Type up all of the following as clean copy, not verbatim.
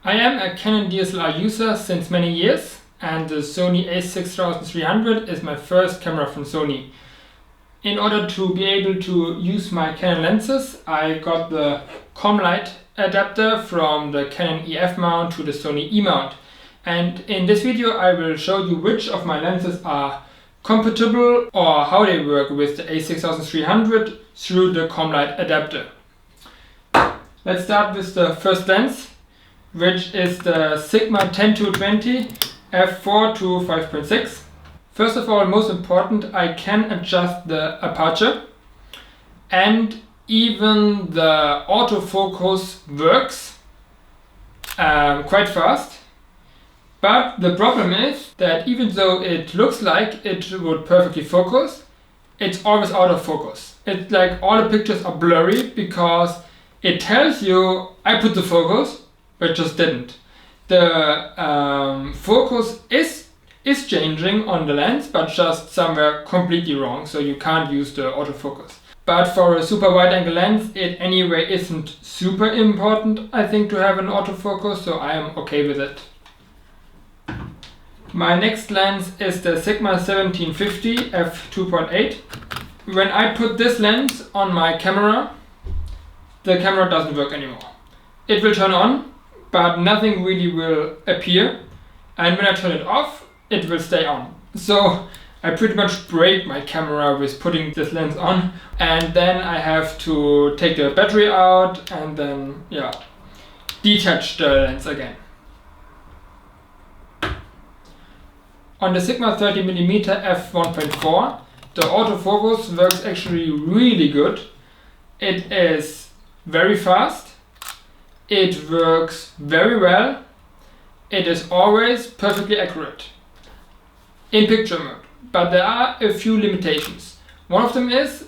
I am a Canon DSLR user since many years, and the Sony a6300 is my first camera from Sony. In order to be able to use my Canon lenses, I got the Commlite adapter from the Canon EF mount to the Sony E mount. And in this video I will show you which of my lenses are compatible or how they work with the a6300 through the Commlite adapter. Let's start with the first lens, which is the Sigma 10-20 f4 to 5.6. First of all, most important, I can adjust the aperture, and even the autofocus works quite fast. But the problem is that even though it looks like it would perfectly focus, it's always out of focus. It's like all the pictures are blurry because it tells you I put the focus, but just didn't. The focus is changing on the lens, but just somewhere completely wrong, so you can't use the autofocus. But for a super wide angle lens, it anyway isn't super important, I think, to have an autofocus, so I am okay with it. My next lens is the Sigma 1750 f2.8. When I put this lens on my camera, the camera doesn't work anymore. It will turn on, but nothing really will appear, and when I turn it off, it will stay on. So I pretty much break my camera with putting this lens on, and then I have to take the battery out and then detach the lens again. On the Sigma 30mm f1.4, the autofocus works actually really good. It is very fast, it works very well, it is always perfectly accurate in picture mode, but there are a few limitations. One of them is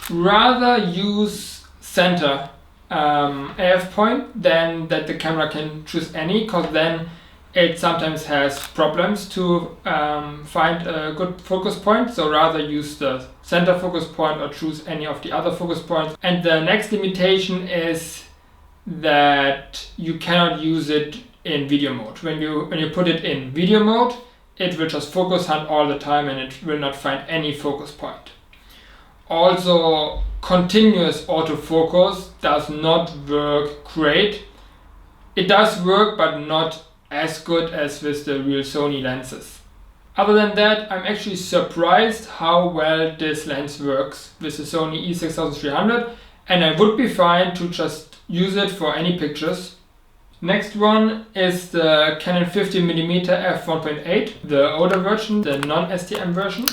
rather use center AF point than that the camera can choose any, because then it sometimes has problems to find a good focus point, so rather use the center focus point or choose any of the other focus points. And the next limitation is that you cannot use it in video mode. When you put it in video mode, it will just focus hunt all the time and it will not find any focus point. Also, continuous autofocus does not work great. It does work, but not as good as with the real Sony lenses. Other than that, I'm actually surprised how well this lens works with the Sony a6300, and I would be fine to just use it for any pictures. Next one is the Canon 50mm f1.8, the older version, the non-STM version.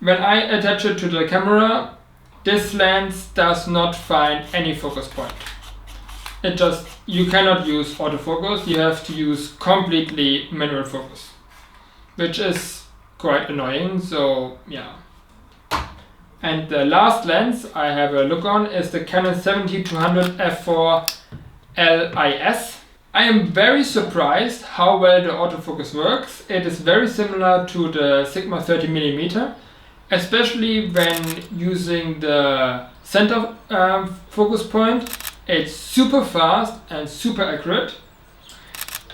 When I attach it to the camera, this lens does not find any focus point. You cannot use autofocus, you have to use completely manual focus, which is quite annoying, so yeah. And the last lens I have a look on is the Canon a6300 f4 LIS. I am very surprised how well the autofocus works. It is very similar to the Sigma 30mm, especially when using the center focus point. It's super fast and super accurate,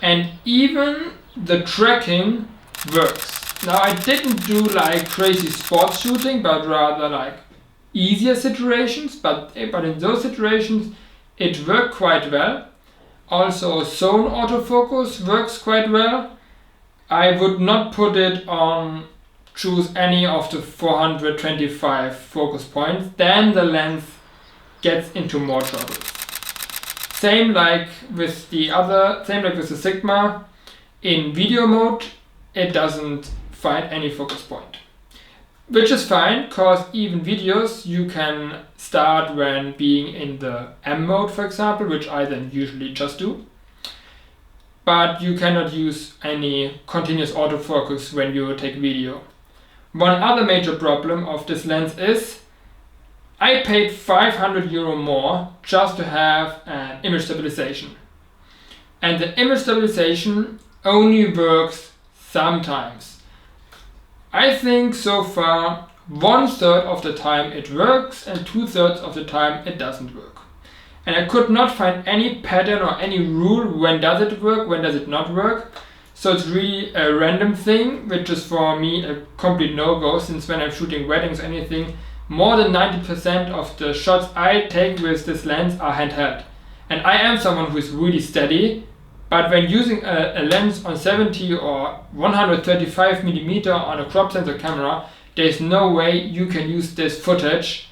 and even the tracking works. Now, I didn't do like crazy sports shooting, but rather like easier situations, but in those situations it worked quite well. Also, zone autofocus works quite well. I would not put it on choose any of the 425 focus points, then the lens gets into more trouble. Same like with the Sigma, in video mode it doesn't find any focus point. Which is fine, because even videos you can start when being in the M mode, for example, which I then usually just do. But you cannot use any continuous autofocus when you take video. One other major problem of this lens is I paid €500 more just to have an image stabilization. And the image stabilization only works sometimes. I think so far 1/3 of the time it works and 2/3 of the time it doesn't work. and I could not find any pattern or any rule when does it work, when does it not work. So it's really a random thing, which is for me a complete no-go, since when I'm shooting weddings or anything, more than 90% of the shots I take with this lens are handheld. And I am someone who is really steady, but when using a lens on 70 or 135mm on a crop sensor camera, there's no way you can use this footage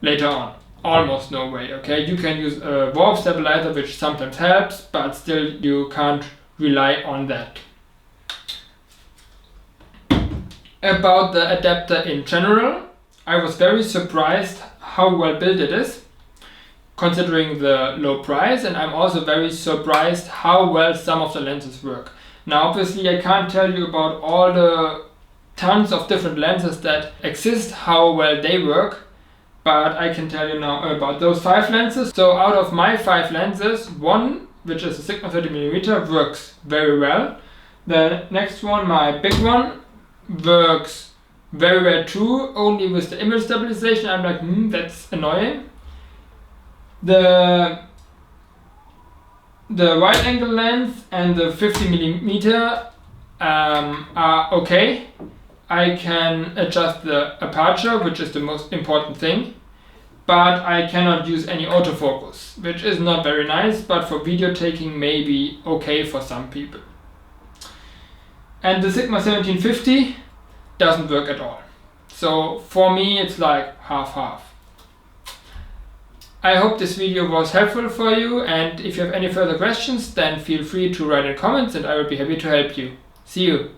later on. Almost no way, okay? You can use a warp stabilizer, which sometimes helps, but still you can't rely on that. About the adapter in general, I was very surprised how well built it is, considering the low price, and I'm also very surprised how well some of the lenses work. Now obviously I can't tell you about all the tons of different lenses that exist, how well they work, but I can tell you now about those 5 lenses. So out of my 5 lenses, one, which is a Sigma 30mm, works very well. The next one, my big one, works very well too, only with the image stabilization. I'm like, that's annoying. The wide angle lens and the 50mm are okay. I can adjust the aperture, which is the most important thing, but I cannot use any autofocus, which is not very nice, but for video taking maybe okay for some people. And the Sigma 1750 doesn't work at all. So for me it's like half-half. I hope this video was helpful for you, and if you have any further questions, then feel free to write in comments and I will be happy to help you. See you!